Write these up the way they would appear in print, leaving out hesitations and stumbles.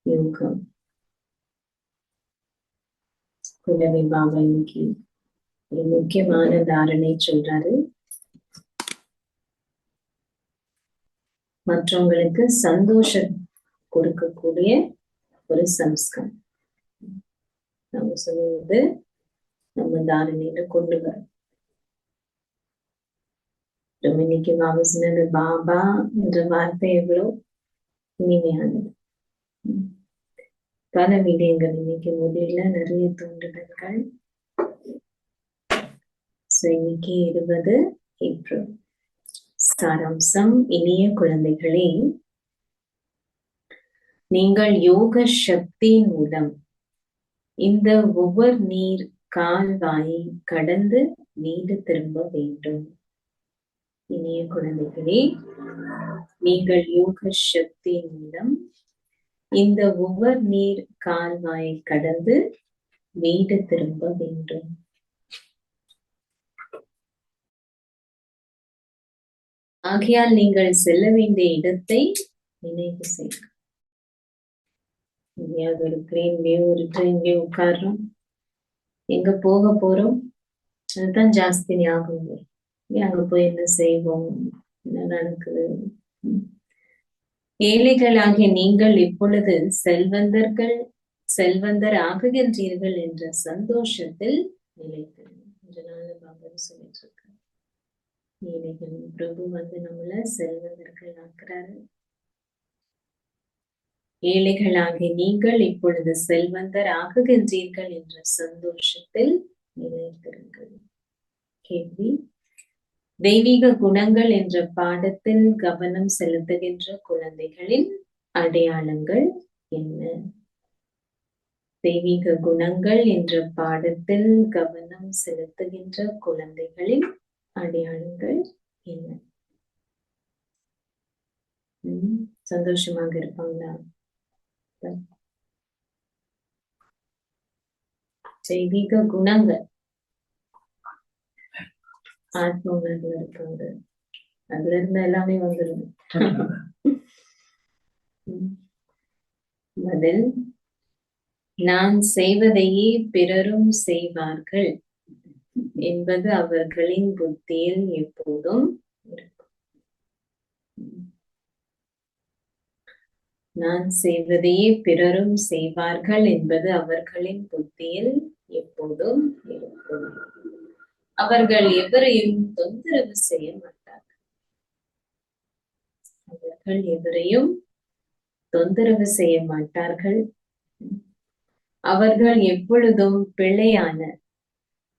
யோகம். குலவி பாபா இன்னைக்கு ஒரு முக்கியமான தாரணை சொல்றாரு. மற்றவங்களுக்கு சந்தோஷம் கொடுக்கக்கூடிய ஒரு சம்ஸ்காரம் நம்ம சொல்லுவது நம்ம தாரணையில கொண்டு வரோம். இன்னைக்கு பாபா சொன்னது, பாபா என்ற வார்த்தை எவ்வளவு இனிமையானது. பல விடயங்கள் இன்னைக்கு முதல்ல நிறைய தூண்டுதல்கள். இன்னைக்கு 20 ஏப்ரல். சாராம்சம்: இனிய குழந்தைகளே, நீங்கள் யோக சக்தி மூலம் இந்த ஒவ்வொரு நீர் கால்வாயை கடந்து வீடு திரும்ப வேண்டும். இனிய குழந்தைகளே, நீங்கள் யோக சக்தி மூலம் இந்த ஒவ்வொரு நீர் கால்வாயை கடந்து வீடு திரும்ப வேண்டும். ஆகையால் நீங்கள் செல்ல வேண்டிய இடத்தை நினைவு செய்யுங்கள். எங்கேயாவது ஒரு ட்ரெயின்லயோ ஒரு ட்ரெயின்லயோ உட்கார்றோம், எங்க போக போறோம் அதுதான் ஜாஸ்தி ஞாபகம் வரும். அங்க போய் என்ன செய்வோம், என்ன நடக்குது. ஏழைகளாகிய நீங்கள் இப்பொழுது செல்வந்தர் ஆகுகின்றீர்கள் என்ற சந்தோஷத்தில் நிலைத்திருங்கள். பாபா சொல்லிட்டு இருக்க, ஏழைகள் பிரபு நம்மள செல்வந்தர்கள் ஆக்குறாரு. ஏழைகளாகிய நீங்கள் இப்பொழுது செல்வந்தர் ஆகுகின்றீர்கள் என்ற சந்தோஷத்தில் நிலைத்திருங்கள். கேள்வி: தெய்வீக குணங்கள் என்ற பாடத்தில் கவனம் செலுத்துகின்ற குழந்தைகளின் அடையாளங்கள் என்ன? தெய்வீக குணங்கள் என்ற பாடத்தில் கவனம் செலுத்துகின்ற குழந்தைகளின் அடையாளங்கள் என்ன? சந்தோஷமாக இருப்பாங்களா? தெய்வீக குணங்கள் ஆத்ம உணர்வு இருக்காங்க, அதுல இருந்து எல்லாமே வந்துடும். பதில்: நான் செய்வதையே பிறரும் செய்வார்கள் என்பது அவர்களின் புத்தியில் எப்போதும் இருக்கும். நான் செய்வதையே பிறரும் செய்வார்கள் என்பது அவர்களின் புத்தியில் எப்போதும் இருக்கும். அவர்கள் எவரையும் தொந்தரவு செய்ய மாட்டார்கள். அவர்கள் எவரையும் தொந்தரவு செய்ய மாட்டார்கள். அவர்கள் எப்பொழுதும் பிழையான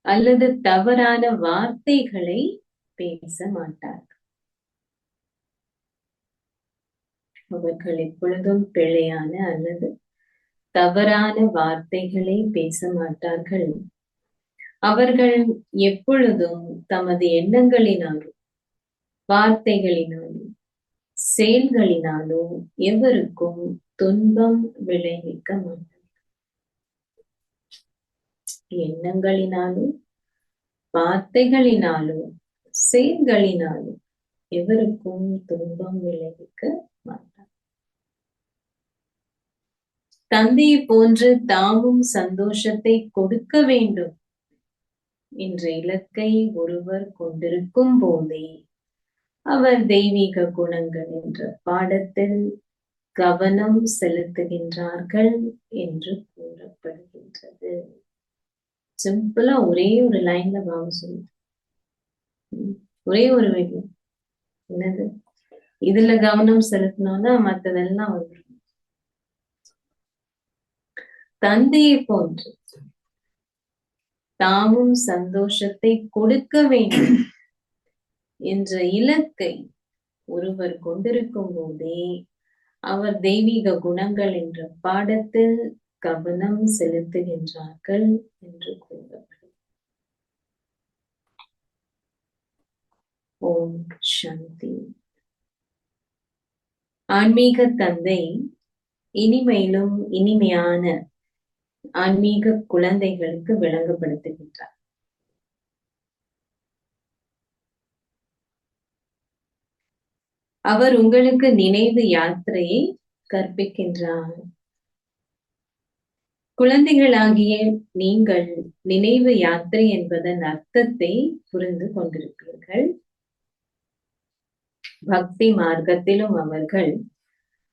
அல்லது தவறான வார்த்தைகளை பேச மாட்டார்கள். அவர்கள் எப்பொழுதும் பிழையான அல்லது தவறான வார்த்தைகளை பேச மாட்டார்கள். அவர்கள் எப்பொழுதும் தமது எண்ணங்களினாலும் வார்த்தைகளினாலும் செயல்களினாலும் எவருக்கும் துன்பம் விளைவிக்க மாட்டார்கள். எண்ணங்களினாலும் வார்த்தைகளினாலும் செயல்களினாலும் எவருக்கும் துன்பம் விளைவிக்க மாட்டார். தந்தையை போன்று தாமும் சந்தோஷத்தை கொடுக்க வேண்டும் என்ற இலக்கை ஒருவர் கொண்டிருக்கும் போதே அவர் தெய்வீக குணங்கள் என்ற பாடத்தில் கவனம் செலுத்துகின்றார்கள் என்று கூறப்படுகின்றது. சிம்பிளா ஒரே ஒரு லைன்ல பாபா சொல்லு, ஒரே ஒரு வீடியோ. என்னது? இதுல கவனம் செலுத்தணும்னா மற்றதெல்லாம் வந்துடும். தந்தையை போன்று தாமும் சந்தோஷத்தை கொடுக்க வேண்டும் என்ற இலக்கை ஒருவர் கொண்டிருக்கும் போதே அவர் தெய்வீக குணங்கள் என்ற பாடத்தில் கவனம் செலுத்துகின்றார்கள் என்று கூறப்படும். ஓம் சாந்தி. ஆன்மீக தந்தை இனிமையிலும் இனிமையான ஆன்மீக குழந்தைகளுக்கு விளங்கப்படுத்துகின்றார். அவர் உங்களுக்கு நினைவு யாத்திரையை கற்பிக்கின்றார். குழந்தைகளாகிய நீங்கள் நினைவு யாத்திரை என்பதன் அர்த்தத்தை புரிந்து கொண்டிருப்பீர்கள். பக்தி மார்க்கத்திலும் அவர்கள்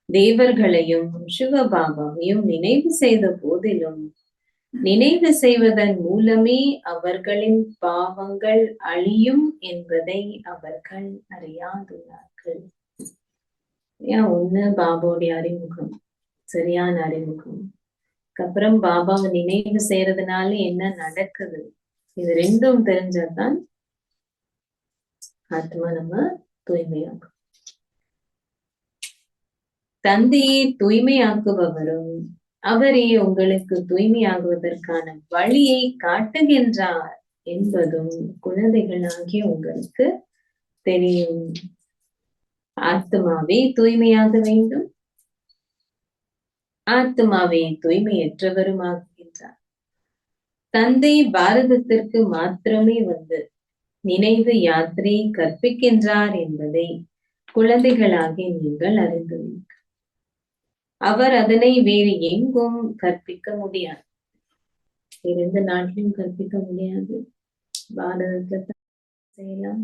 தேவர்களையும் சிவபாபாவையும் நினைவு செய்த போதிலும் நினைவு செய்வதன் மூலமே அவர்களின் பாவங்கள் அழியும் என்பதை அவர்கள் அறியாதுள்ளார்கள். ஒண்ணு பாபாவுடைய அறிமுகம், சரியான அறிமுகம். அப்புறம் பாபாவை நினைவு செய்யறதுனால என்ன நடக்குது, இது ரெண்டும் தெரிஞ்சாதான் ஆத்மா நம்ம தூய்மையாகும். தந்தையை தூய்மையாக்குபவரும் அவரே உங்களுக்கு தூய்மையாகுவதற்கான வழியை காட்டுகின்றார் என்பதும் குழந்தைகளாகிய உங்களுக்கு தெரியும். ஆத்மாவே தூய்மையாக வேண்டும், ஆத்மாவே தூய்மையற்றவருமாகின்றார். தந்தை பாரதத்திற்கு மாத்திரமே வந்து நினைவு யாத்திரையை கற்பிக்கின்றார் என்பதை குழந்தைகளாகிய நீங்கள் அறிந்துள்ளீர்கள். அவர் அதனை வேறு எங்கும் கற்பிக்க முடியாது, எந்த நாட்டிலும் கற்பிக்க முடியாது, பாரதத்துல செய்யலாம்.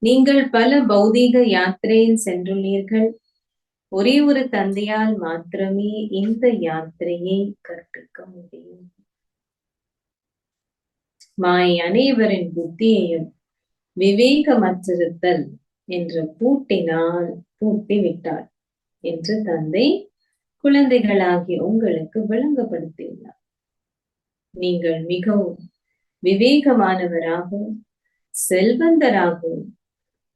நீங்கள் பல பௌதீக யாத்திரையில் சென்றுள்ளீர்கள். ஒரே ஒரு தந்தையால் மாத்திரமே இந்த யாத்திரையை கற்பிக்க முடியும். மாயை அனைவரின் புத்தியையும் விவேகமற்றிருத்தல் என்ற பூட்டினால் பூட்டி விட்டார் என்று தந்தை குழந்தைகளாகிய உங்களுக்கு விளங்கப்படுத்தியுள்ளார். நீங்கள் மிகவும் விவேகமானவராகவும் செல்வந்தராகவும்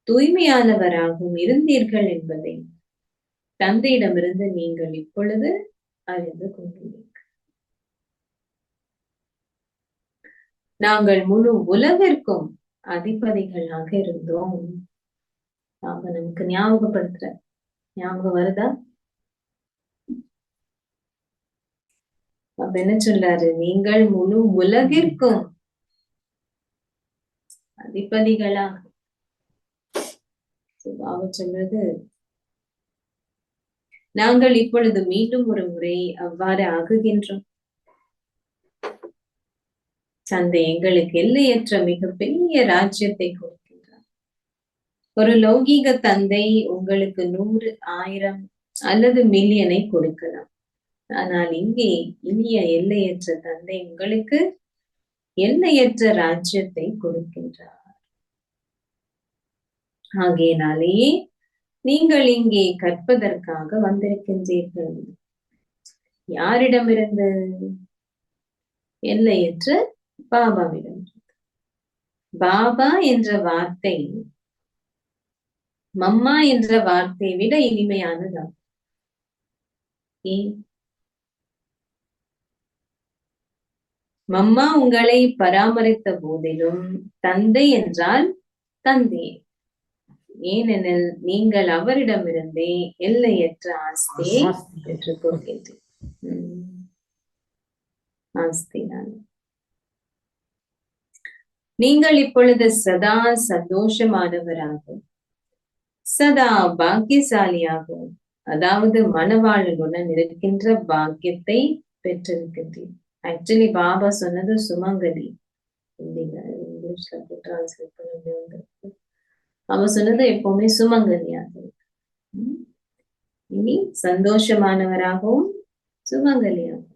தூய்மையானவராகவும் இருந்தீர்கள் என்பதை தந்தையிடமிருந்து நீங்கள் இப்பொழுது அறிந்து கொண்டுள்ளீர்கள். நாங்கள் முழு உலகிற்கும் அதிபதிகளாக இருந்தோம். நாம நமக்கு ஞாபகப்படுத்துற ஞாபகம் வருதா? அப்ப என்ன சொல்றாரு? நீங்கள் முழு உலகிற்கும் அதிபதிகளாக. சொல்றது நாங்கள் இப்பொழுது மீண்டும் ஒரு முறை அவ்வாறு ஆகுகின்றோம். தந்தை எங்களுக்கு எல்லையற்ற மிகப்பெரிய ராஜ்யத்தை கொடுக்கின்றார். ஒரு லௌகீக தந்தை உங்களுக்கு 100, 1000 அல்லது மில்லியனை கொடுக்கலாம். ஆனால் இங்கே இனிய எல்லையற்ற தந்தை உங்களுக்கு எல்லையற்ற ராஜ்யத்தை கொடுக்கின்றார். ஆகையினாலேயே நீங்கள் இங்கே கற்பதற்காக வந்திருக்கின்றீர்கள். யாரிடமிருந்து? எல்லையற்ற பாபாவிடம். பாபா என்ற வார்த்தை மம்மா என்ற வார்த்தையை விட இனிமையானதாகும். மம்மா உங்களை பராமரித்த போதிலும் தந்தை என்றால் தந்தை, ஏனெனில் நீங்கள் அவரிடமிருந்தே எல்லையற்ற ஆஸ்தியை பெற்றுக் கொள்கின்றீர்கள். நீங்கள் இப்பொழுது சதா சந்தோஷமானவராகவும் சதா பாக்கியசாலியாகவும், அதாவது மனவாளனுடன் இருக்கின்ற பாக்கியத்தை பெற்றிருக்கின்றீர்கள். ஆக்சுவலி பாபா சொன்னது சுமங்கலி, இங்கிலீஷ்ல டிரான்ஸ்லேட் பண்ண முடியாது. அவன் சொன்னது எப்பவுமே சுமங்கலியாக இனி சந்தோஷமானவராகவும் சுமங்கலியாகவும்.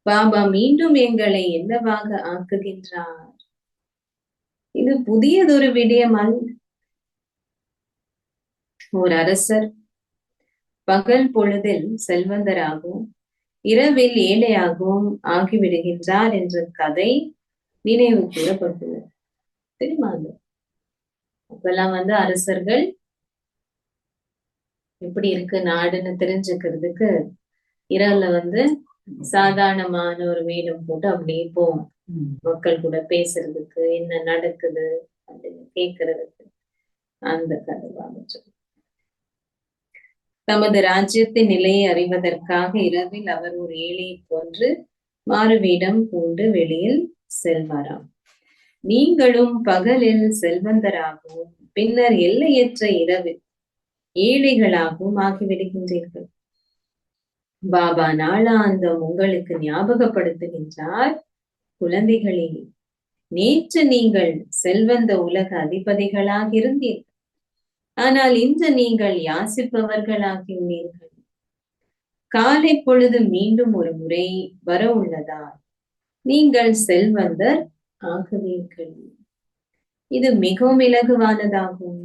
பாபா மீண்டும் எங்களை என்னவாக ஆக்குகின்றார்? இது புதியதொரு விடயம் அல்ல. ஒரு அரசர் பகல் பொழுதில் செல்வந்தராகவும் இரவில் ஏழையாகவும் ஆகிவிடுகின்றார் என்ற கதை நினைவு கூறப்பட்டுள்ளது. தெரியுமா? அப்பெல்லாம் அரசர்கள் எப்படி இருக்கு நாடுன்னு தெரிஞ்சுக்கிறதுக்கு இரவுல சாதாரணமான ஒரு வேடம் போட்டு அப்படியே போவோம், மக்கள் கூட பேசுறதுக்கு, என்ன நடக்குது அப்படின்னு கேட்கறதுக்கு. அந்த கதை தமது ராஜ்யத்தின் நிலையை அறிவதற்காக இரவில் அவர் ஒரு ஏழையை போன்று மாறுவேடம் பூண்டு வெளியில் செல்வாராம். நீங்களும் பகலில் செல்வந்தராகவும் பின்னர் எல்லையற்ற இரவில் ஏழைகளாகவும் ஆகிவிடுகின்றீர்கள். பாபா நாளாந்தம் உங்களுக்கு ஞாபகப்படுத்துகின்றார், குழந்தைகளே, நேற்று நீங்கள் செல்வந்த உலக அதிபதிகளாக இருந்தீர்கள். ஆனால் இன்று நீங்கள் யாசிப்பவர்களாகியுள்ளீர்கள். காலை பொழுது மீண்டும் ஒரு முறை வர உள்ளதால் நீங்கள் செல்வந்தர் ஆகுவீர்கள். இது மிகவும் இலகுவானதாகும்.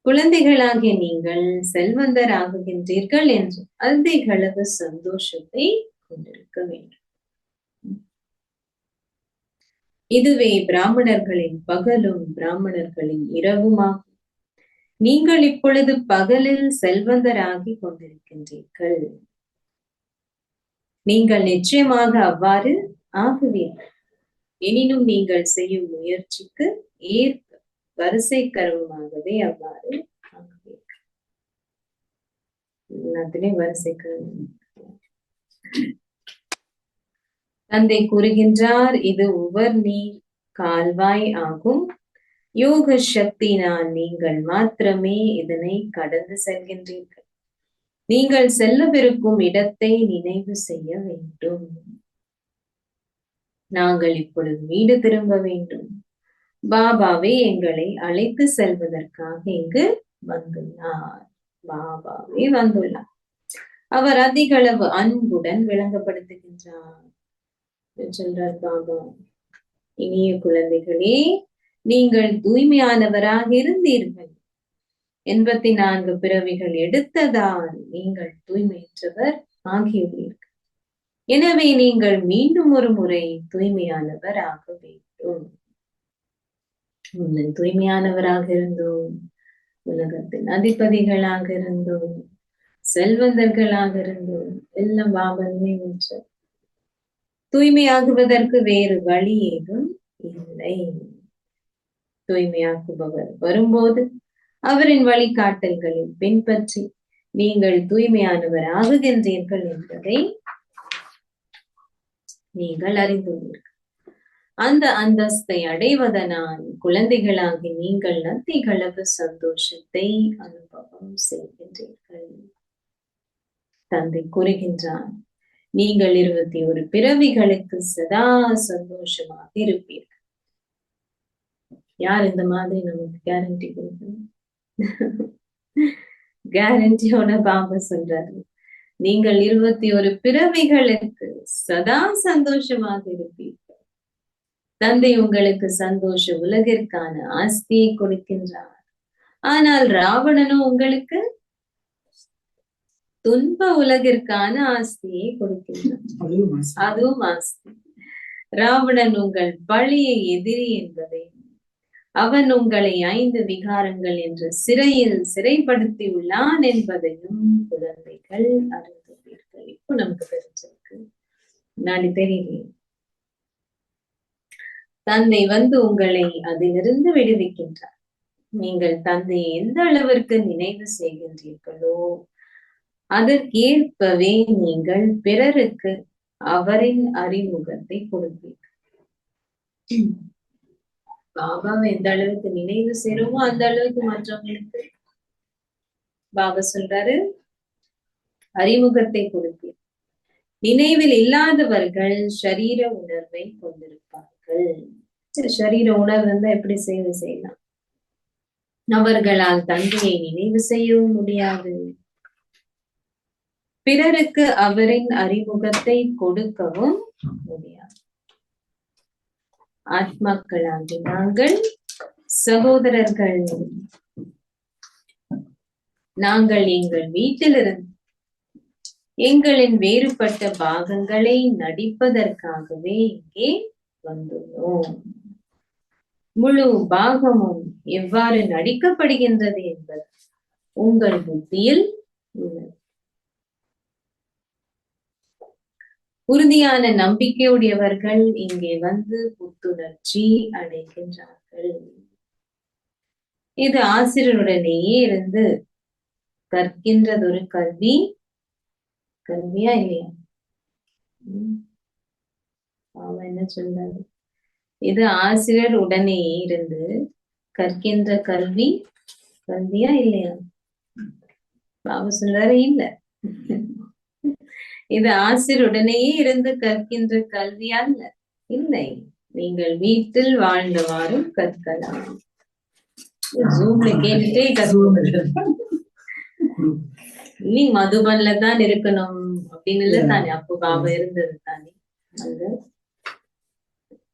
குழந்தைகளாகிய நீங்கள் செல்வந்தர் ஆகுகின்றீர்கள் என்று அதிகளவு சந்தோஷத்தை கொண்டிருக்க வேண்டும். இதுவே பிராமணர்களின் பகலும் பிராமணர்களின் இரவுமாகும். நீங்கள் இப்பொழுது பகலில் செல்வந்தராகி கொண்டிருக்கின்றீர்கள். நீங்கள் நிச்சயமாக அவ்வாறு ஆகுவீர்கள். எனினும் நீங்கள் செய்யும் முயற்சிக்கு ஏற்ப வரிசை கருவமாகவே அவ்வாறு ஆகுவீர்கள். எல்லாத்திலையும் வரிசை கருவம். தந்தை கூறுகின்றார், இது உவர் நீர் கால்வாய் ஆகும். யோக சக்தியினால் நீங்கள் மாத்திரமே இதனை கடந்து செல்கின்றீர்கள். நீங்கள் செல்லவிருக்கும் இடத்தை நினைவு செய்ய வேண்டும். நாங்கள் இப்பொழுது வீடு திரும்ப வேண்டும். பாபாவே எங்களை அழைத்து செல்வதற்காக இங்கு வந்துள்ளார். பாபாவே வந்துள்ளார். அவர் அதிக அளவு அன்புடன் விளங்கப்படுத்துகின்றார். சொல்றார் பாபா, இனிய குழந்தைகளே, நீங்கள் தூய்மையானவராக இருந்தீர்கள். 84 பிறவிகள் எடுத்ததால் நீங்கள் தூய்மையற்றவர் ஆகியுள்ளீர்கள். எனவே நீங்கள் மீண்டும் ஒரு முறை தூய்மையானவர் ஆக வேண்டும். தூய்மையானவராக இருந்தோம், உலகத்தின் அதிபதிகளாக இருந்தோம், செல்வந்தர்களாக இருந்தோம். எல்லாம் பாபா நினைவுற்ற தூய்மையாகுவதற்கு வேறு வழி ஏதும் இல்லை. தூய்மையாக்குபவர் வரும்போது அவரின் வழிகாட்டல்களை பின்பற்றி நீங்கள் தூய்மையானவர் ஆகுகின்றீர்கள் என்பதை நீங்கள் அறிந்துள்ளீர்கள். அந்த அந்தஸ்தை அடைவதனால் குழந்தைகளாகி நீங்கள் அதிகளவு சந்தோஷத்தை அனுபவம் செய்கின்றீர்கள். தந்தை கூறுகின்றார், நீங்கள் 21 பிறவிகளுக்கு சதா சந்தோஷமாக இருப்பீர்கள். யார் இந்த மாதிரி நமக்கு கேரண்டி கொடுக்கணும்? கேரண்டியோட பாபா சொல்றாரு, நீங்கள் 21 பிறவிகளுக்கு சதா சந்தோஷமாக இருப்பீர்கள். தந்தை உங்களுக்கு சந்தோஷ உலகிற்கான ஆஸ்தியை கொடுக்கின்றார். ஆனால் ராவணனும் உங்களுக்கு துன்ப உலகிற்கான ஆஸ்தியை கொடுக்கின்றான். அதுவும் ஆஸ்தி. ராவணன் உங்கள் பழைய எதிரி என்பதை, அவன் உங்களை 5 விகாரங்கள் என்ற சிறையில் சிறைப்படுத்தி உள்ளான் என்பதையும் குழந்தைகள் அறிந்துள்ளீர்கள். இப்போ நமக்கு தெரிஞ்சிருக்கு, முன்னாடி தெரியலையே. தந்தை வந்து உங்களை அதிலிருந்து விடுவிக்கின்றார். நீங்கள் தந்தையை எந்த அளவிற்கு நினைவு செய்கின்றீர்களோ அதற்கேற்பவே நீங்கள் பிறருக்கு அவரின் அறிமுகத்தை கொடுப்பீர்கள். பாபாவை எந்த அளவுக்கு நினைவு செய்றோமோ அந்த அளவுக்கு மற்றவங்களுக்கு பாபா சொல்றாரு, அறிமுகத்தை கொடுப்பீர். நினைவில் இல்லாதவர்கள் ஷரீர உணர்வை கொண்டிருப்பார்கள். ஷரீர உணர்வு இருந்தா எப்படி சேவை செய்யலாம்? அவர்களால் தந்தையை நினைவு செய்யவும் முடியாது, பிறருக்கு அவரின் அறிமுகத்தை கொடுக்கவும் முடியாது. ஆத்மாக்களாகி நாங்கள் சகோதரர்கள். நாங்கள் எங்கள் வீட்டிலிருந்து எங்களின் வேறுபட்ட பாகங்களை நடிப்பதற்காகவே இங்கே வந்துள்ளோம். முழு பாகமும் எவ்வாறு நடிக்கப்படுகின்றது என்பது உங்கள் புத்தியில் உள்ளது. உறுதியான நம்பிக்கையுடையவர்கள் இங்கே வந்து புத்துணர்ச்சி அடைகின்றார்கள். இது ஆசிரியருடனேயே இருந்து கற்கின்றதொரு கல்வி. கல்வியா இல்லையா? அவன் என்ன சொல்றாரு? இது ஆசிரியர் உடனே இருந்து கற்கின்ற கல்வி. கல்வியா இல்லையா? பாபா சொல்றாரு இல்ல. இது ஆசிரியருடனேயே இருந்து கற்கின்ற கல்வி அல்ல. இல்லை, நீங்கள் வீட்டில் வாழ்ந்தவாறும் கற்கலாம். ஜூம்ல கேட்டுட்டே நீ மதுபன்ல தான் இருக்கணும் அப்படின்னு இல்ல தானே. அப்போ பாபா இருந்தது தானே. அது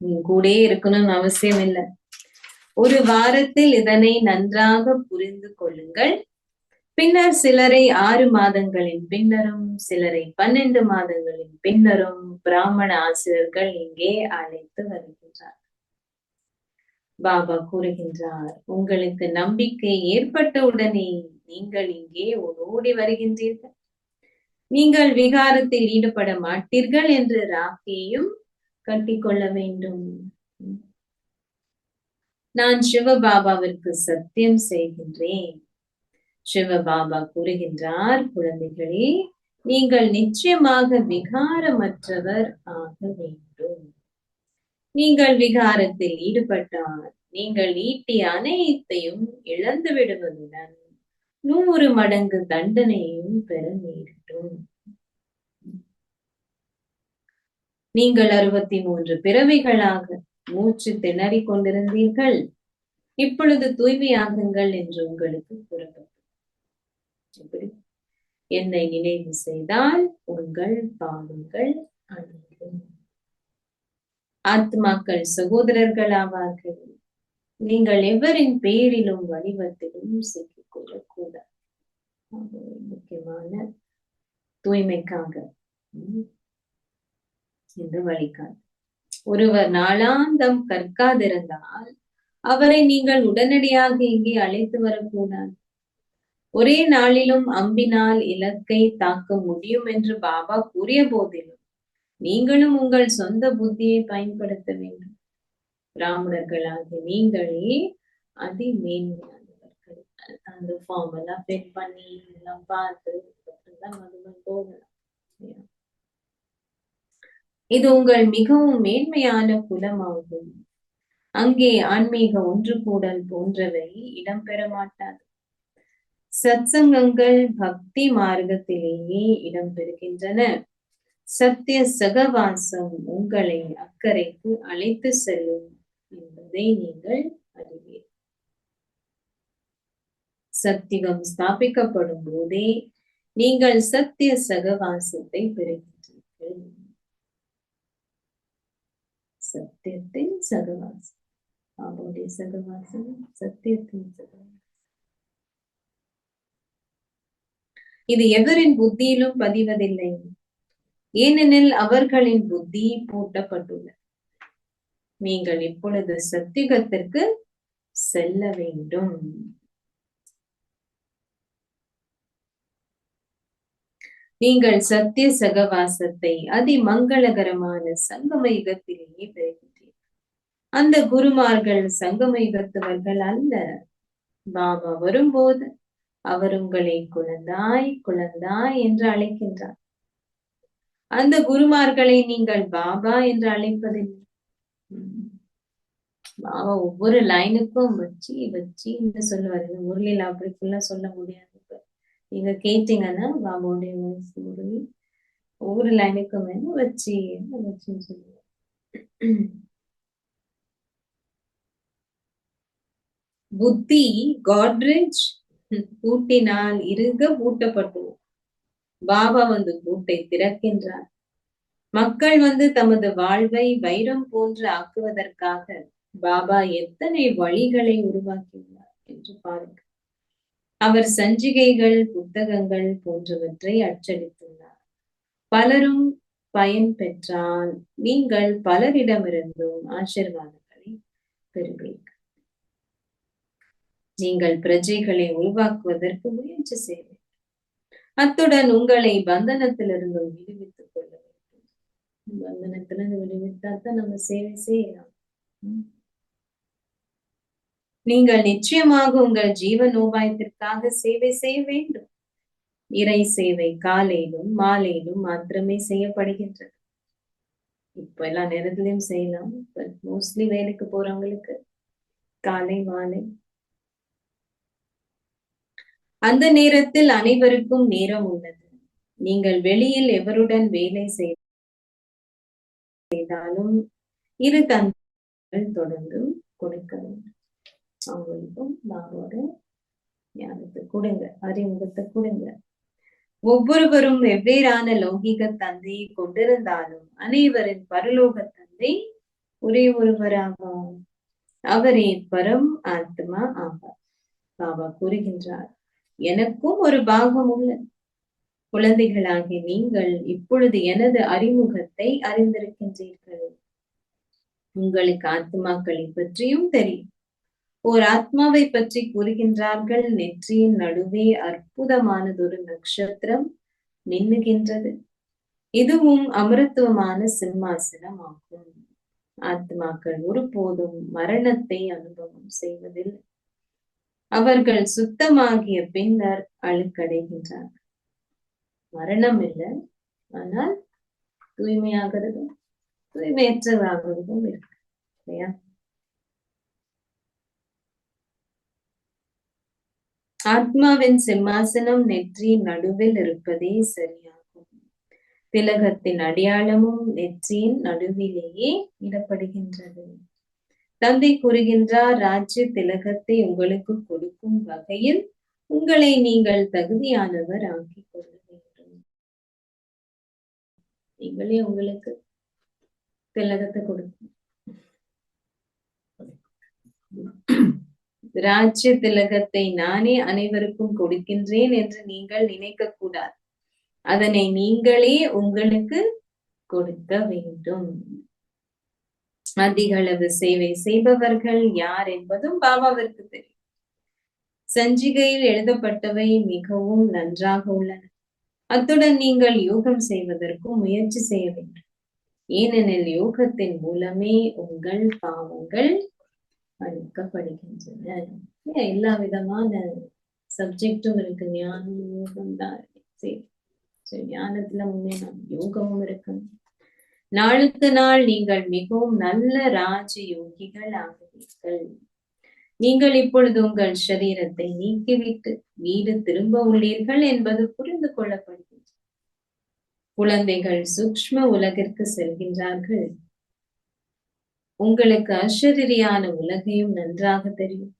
நீ கூட இருக்கணும்னு அவசியம் இல்லை. ஒரு வாரத்தில் இதனை நன்றாக புரிந்து கொள்ளுங்கள். பின்னர் சிலரை 6 மாதங்களின் பின்னரும், சிலரை 12 மாதங்களின் பின்னரும் பிராமண ஆசிரியர்கள் இங்கே அழைத்து வருகின்றார். பாபா கூறுகின்றார், உங்களுக்கு நம்பிக்கை ஏற்பட்ட உடனே நீங்கள் இங்கே ஓடி வருகின்றீர்கள். நீங்கள் விகாரத்தில் ஈடுபட மாட்டீர்கள் என்று ராக்கியையும் கட்டிக்கொள்ள வேண்டும். நான் சிவபாபாவிற்கு சத்தியம் செய்கின்றேன். சிவபாபா கூறுகின்றார், குழந்தைகளே, நீங்கள் நிச்சயமாக விகாரமற்றவர் ஆக வேண்டும். நீங்கள் விகாரத்தில் ஈடுபட்டால் நீங்கள் ஈட்டிய அனைத்தையும் இழந்து விடுவதுடன் 100 மடங்கு தண்டனையும் பெற நேரிடும். நீங்கள் 63 பிறவிகளாக மூச்சு திணறிக் கொண்டிருந்தீர்கள். இப்பொழுது தூய்மையாகுங்கள் என்று உங்களுக்கு கூறப்பட்டது. என்னை நினைவு செய்தால் உங்கள் பாவங்கள் அழியும். ஆத்மாக்கள் சகோதரர்கள் ஆவார்கள். நீங்கள் எவரின் பேரிலும் வடிவத்திலும் சிக்கிக் கொள்ளக்கூடாது. முக்கியமான தூய்மைக்காக இந்த வழிகாட்டு. ஒருவர் நாளாந்தம் கற்காதிருந்தால் அவரை நீங்கள் உடனடியாக இங்கே அழைத்து வரக்கூடாது. ஒரே நாளிலும் அம்பினால் இலக்கை தாக்க முடியும் என்று பாபா கூறிய போதிலும் நீங்களும் உங்கள் சொந்த புத்தியை பயன்படுத்த வேண்டும். பிராமணர்களாக நீங்களே அதிமேன்மையானவர்கள். அந்த ஃபார்ம் எல்லாம் ஃபிட் பண்ணி எல்லாம் பார்த்து மதுமன் போகலாம். இது உங்கள் மிகவும் மேன்மையான குலமாகும். அங்கே ஆன்மீக ஒன்று கூடல் போன்றவை இடம்பெற மாட்டாது. சத்சங்கங்கள் பக்தி மார்க்கத்திலேயே இடம்பெறுகின்றன. சத்திய சகவாசம் உங்களை அக்கறைக்கு அழைத்து செல்லும் என்பதை நீங்கள் அறிவீர்கள். சத்தியம் ஸ்தாபிக்கப்படும் போதே நீங்கள் சத்திய சகவாசத்தை பெறுகின்றீர்கள். சத்தியத்தின் சகவாசம், அவருடைய சகவாசம் சத்தியத்தின் சகவாசம். இது எவரின் புத்தியிலும் பதிவதில்லை, ஏனெனில் அவர்களின் புத்தி பூட்டப்பட்டுள்ளது. நீங்கள் இப்பொழுது சத்தியத்திற்கு செல்ல வேண்டும். நீங்கள் சத்திய சகவாசத்தை அதிமங்களகரமான சங்கம யுகத்திலேயே பெறுகின்றீர்கள். அந்த குருமார்கள் சங்கம யுகத்தவர்கள் அல்ல. பாபா வரும்போது அவர் உங்களை குழந்தாய் குழந்தாய் என்று அழைக்கின்றார். அந்த குருமார்களை நீங்கள் பாபா என்று அழைப்பதில்லை. பாபா ஒவ்வொரு லைனுக்கும் வச்சு வச்சு என்று சொல்லுவாரு. முரளியில் அப்படி ஃபுல்லா சொல்ல முடியாது. நீங்க கேட்டீங்கன்னா பாபாவுடைய முரளி ஒவ்வொரு லைனுக்கும் வேணும் வச்சு வச்சுன்னு சொல்லுவார். புத்தி காட்ரேஜ் பூட்டினால் இறுக பூட்டப்பட்டு பாபா வந்து பூட்டை திறக்கின்றார். மக்கள் வந்து தமது வாழ்வை வைரம் போன்று ஆக்குவதற்காக பாபா எத்தனை வழிகளை உருவாக்கியுள்ளார் என்று பாருங்கள். அவர் சஞ்சிகைகள், புத்தகங்கள் போன்றவற்றை அச்சடித்துள்ளார். பலரும் பயன் பெற்றால் நீங்கள் பலரிடமிருந்தும் ஆசீர்வாதங்களை பெறுவீர்கள். நீங்கள் பிரஜைகளை உருவாக்குவதற்கு முயற்சி செய்ய வேண்டும். அத்துடன் உங்களை பந்தனத்திலிருந்து விடுவித்துக் கொள்ள வேண்டும். பந்தனத்திலிருந்து விடுவித்தாத்தான் நம்ம சேவை செய்யலாம். நீங்கள் நிச்சயமாக உங்கள் ஜீவனோபாயத்திற்காக சேவை செய்ய வேண்டும். இறை சேவை காலையிலும் மாலையிலும் மாத்திரமே செய்யப்படுகின்றது. இப்ப எல்லா நேரத்திலையும் செய்யலாம். மோஸ்ட்லி வேலைக்கு போறவங்களுக்கு காலை மாலை. அந்த நேரத்தில் அனைவருக்கும் நேரம் உள்ளது. நீங்கள் வெளியில் எவருடன் வேலை செய்தாலும் இரு தந்தைகள் தொடர்ந்து கொடுக்க வேண்டும். அவங்களுக்கும் பாபாவோட ஞானத்தை கொடுங்க, அறிமுகத்தை கொடுங்க. ஒவ்வொருவரும் வெவ்வேறான லௌகிக தந்தையை கொண்டிருந்தாலும் அனைவரின் பரலோக தந்தை ஒரே ஒருவராகும். அவரே பரம் ஆத்மா ஆவார். பாபா கூறுகின்றார், எனக்கும் ஒரு பாகம் உள்ளது. குழந்தைகளாகி நீங்கள் இப்பொழுது எனது அறிமுகத்தை அறிந்திருக்கின்றீர்கள். உங்களுக்கு ஆத்மாக்களை பற்றியும் தெரியும். ஓர் ஆத்மாவை பற்றி கூறுகின்றார்கள், நெற்றியின் நடுவே அற்புதமானதொரு நட்சத்திரம் மின்னுகின்றது. இதுவும் அமிர்தமான சிம்மாசனம் ஆகும். ஆத்மாக்கள் ஒருபோதும் மரணத்தை அனுபவம் செய்வதில்லை. அவர்கள் சுத்தமாகிய பின்னர் அழுக்கடைகின்றார்கள். மரணம் இல்லை, ஆனால் தூய்மையாகிறதும் தூய்மையற்றதாகிறதும் இருக்கு இல்லையா? ஆத்மாவின் சிம்மாசனம் நெற்றியின் நடுவில் இருப்பதே சரியாகும். திலகத்தின் அடையாளமும் நெற்றியின் நடுவிலேயே இடப்படுகின்றது. தந்தை கூறுகின்றார், ராஜ்ய திலகத்தை உங்களுக்கு கொடுக்கும் வகையில் உங்களை நீங்கள் தகுதியானவர் ஆக்கிக் கொள்ள வேண்டும். நீங்களே உங்களுக்கு திலகத்தை கொடுக்கும். ராஜ்ய திலகத்தை நானே அனைவருக்கும் கொடுக்கின்றேன் என்று நீங்கள் நினைக்க கூடாது. அதனை நீங்களே உங்களுக்கு கொடுக்க வேண்டும். அதிக அளவு சேவை செய்பவர்கள் யார் என்பதும் பாபாவிற்கு தெரியும். சஞ்சிகையில் எழுதப்பட்டவை மிகவும் நன்றாக உள்ளன. அத்துடன் நீங்கள் யோகம் செய்வதற்கும் முயற்சி செய்ய வேண்டும். ஏனெனில் யோகத்தின் மூலமே உங்கள் பாவங்கள் அழிக்கப்படுகின்றன. எல்லா விதமான சப்ஜெக்டும் இருக்கு. ஞானம், யோகம் தான் சரி. ஞானத்துல முன்னேறம், யோகமும் இருக்கு. நாளுக்கு நாள் நீங்கள் மிகவும் நல்ல ராஜ யோகிகள் ஆகுவீர்கள். நீங்கள் இப்பொழுது உங்கள் சரீரத்தை நீக்கிவிட்டு வீடு திரும்ப உள்ளீர்கள் என்பது புரிந்து கொள்ளப்படுகிறது. குழந்தைகள் சூக்ஷ்ம உலகிற்கு செல்கின்றார்கள். உங்களுக்கு அஷரீரியான உலகையும் நன்றாக தெரியும்.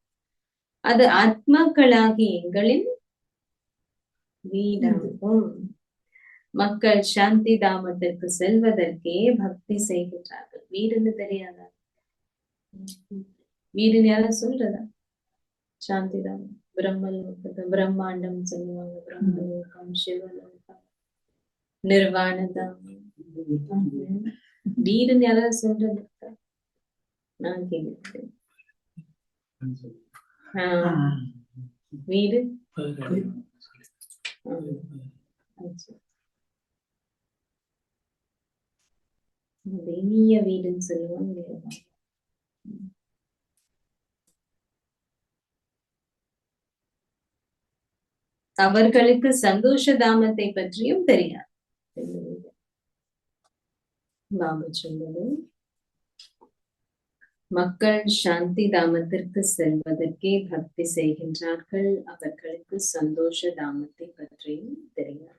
அது ஆத்மாக்களாகி எங்களின் வீடாகும். மக்கள் சாந்தி தாமத்திற்கு செல்வதற்கே பக்தி செய்கின்றார்கள். வீடுன்னு தெரியாதா? வீடுன்னு யாரும் சொல்றதா? சாந்தி தாமம், பிரம்மலோகத்தை பிரம்மாண்டம் சொல்லுவாங்க. பிரம்மலோகம், சிவலோகம், நிர்வாணதாமம். வீடுன்னு யாராவது சொல்றது? நான் கேட்கிறேன். வீடு இனிய வீடுன்னு சொல்லுவாங்க. அவர்களுக்கு சந்தோஷ தாமத்தை பற்றியும் தெரியாது. பாபா சொல்வது, மக்கள் சாந்தி தாமத்திற்கு செல்வதற்கே பக்தி செய்கின்றார்கள். அவர்களுக்கு சந்தோஷ தாமத்தை பற்றியும் தெரியாது.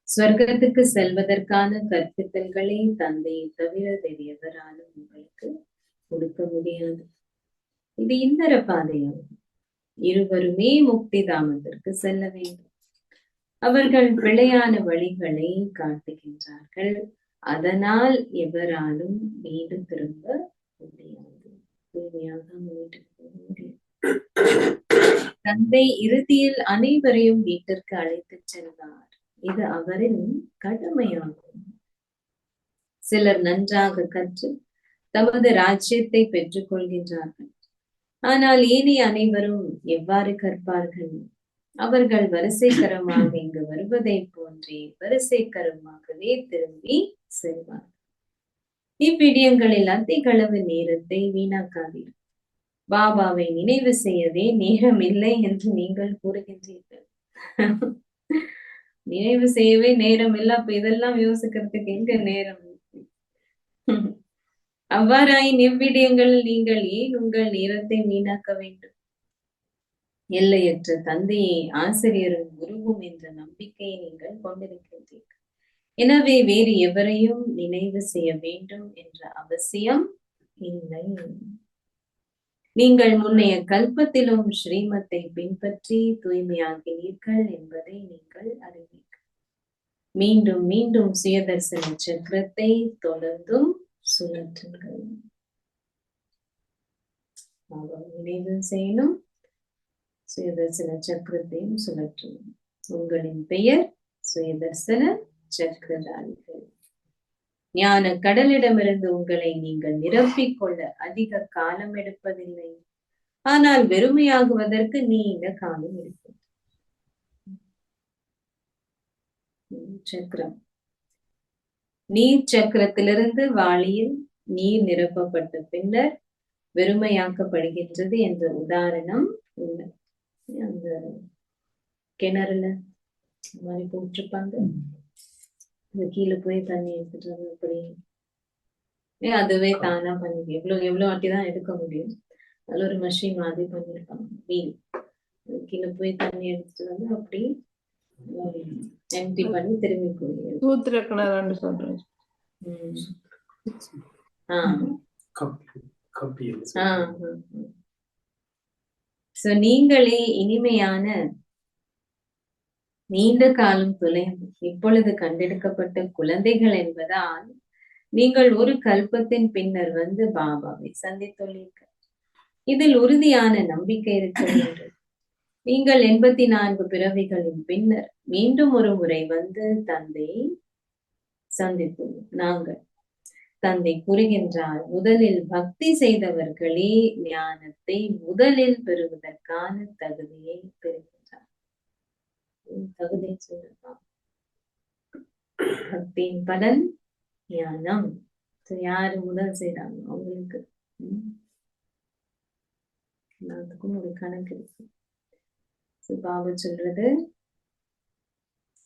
ஸ்வர்க்கத்துக்கு செல்வதற்கான கற்பித்தல்களை தந்தையை தவிர தெரியவராலும் உங்களுக்கு கொடுக்க முடியாது. இது இந்தர பாதையாகும். இருவருமே முக்தி தாமத்திற்கு செல்ல வேண்டும். அவர்கள் பிழையான வழிகளை காட்டுகின்றார்கள். அதனால் எவராலும் வீடு திரும்ப முடியாது. தூய்மையாக வீட்டுக்கு முடியாது. தந்தை இறுதியில் அனைவரையும் வீட்டிற்கு அழைத்து சென்றார். இது அவரின் கடமையாகும். சிலர் நன்றாக கற்று தமது ராஜ்யத்தை பெற்றுக் கொள்கின்றார்கள். ஆனால் ஏனைய அனைவரும் எவ்வாறு கற்பார்கள்? அவர்கள் வரிசைக்கரமாக இங்கு வருவதை போன்றே வரிசைக்கரமாகவே திரும்பி செல்வார். இவ்விடயங்களில் அதிக அளவு நேரத்தை வீணாக்காதீர்கள். பாபாவை நினைவு செய்யவே நேரம் இல்லை என்று நீங்கள் கூறுகின்றீர்கள். நினைவு செய்யவே நேரம் இல்லை. அப்ப இதெல்லாம் யோசிக்கிறதுக்கு எங்க நேரம்? அவ்வாறாயின் இவ்விடயங்களில் நீங்கள் ஏன் உங்கள் நேரத்தை வீணாக்க வேண்டும்? எல்லையற்ற தந்தையை ஆசிரியரும் குருவும் என்ற நம்பிக்கையை நீங்கள் கொண்டிருக்கின்றீர்கள். எனவே வேறு எவரையும் நினைவு செய்ய வேண்டும் என்ற அவசியம் இல்லை. நீங்கள் முன்னைய கல்பத்திலும் ஸ்ரீமத்தை பின்பற்றி தூய்மையாகினீர்கள் என்பதை நீங்கள் அறிவீர்கள். மீண்டும் மீண்டும் சுயதர்சன சக்கரத்தை தொடர்ந்தும் சுழற்றுங்கள். நினைவு செய்யணும், சுயதர்சன சக்கரத்தையும் சுழற்றணும். உங்களின் பெயர் சுயதர்சன சக்கரதாரிகள். ஞான கடலிடமிருந்து உங்களை நீங்கள் நிரப்பிக்கொள்ள அதிக காலம் எடுப்பதில்லை, ஆனால் வெறுமையாகுவதற்கு நீண்ட காலம் இருக்கும். சக்கரம், நீர் சக்கரத்திலிருந்து வாளியில் நீர் நிரப்பப்பட்ட பின்னர் வெறுமையாக்கப்படுகின்றது என்ற உதாரணம் உள்ளது. அந்த கிணறுல மாதிரி போட்டிருப்பாங்க, கீழே போய் தண்ணி எடுத்துட்டு அப்படி அதுவே தானா பண்ணி எவ்வளவு வாட்டிதான் எடுக்க முடியும். அதுல ஒரு மஷின் மாதிரி பண்ணிருப்பாங்க, வீல். கீழே போய் தண்ணி எடுத்துட்டு வந்து அப்படி எம்டி பண்ணி திரும்பி போய் சொல்றேன். நீங்களே இனிமையான நீண்ட காலம் இப்பொழுது கண்டெடுக்கப்பட்ட குழந்தைகள் என்பதால் நீங்கள் ஒரு கல்பத்தின் பின்னர் வந்து பாபாவை சந்தித்துள்ளீர்கள். இதில் உறுதியான நம்பிக்கை இருக்க வேண்டும். நீங்கள் 84 பிறவிகளின் பின்னர் மீண்டும் ஒரு முறை வந்து தந்தையை சந்தித்துள்ளோம். நாங்கள் தந்தை கூறுகின்றார், முதலில் பக்தி செய்தவர்களே ஞானத்தை முதலில் பெறுவதற்கான தகுதியை பெறுகின்றார். தகுதி சொல்லலாம். பக்தியின் பலன் ஞானம். யாரு முதல் செய்யறாங்க அவங்களுக்கு எல்லாத்துக்கும் ஒரு கணக்கு இருக்கு. பாபா சொல்றது,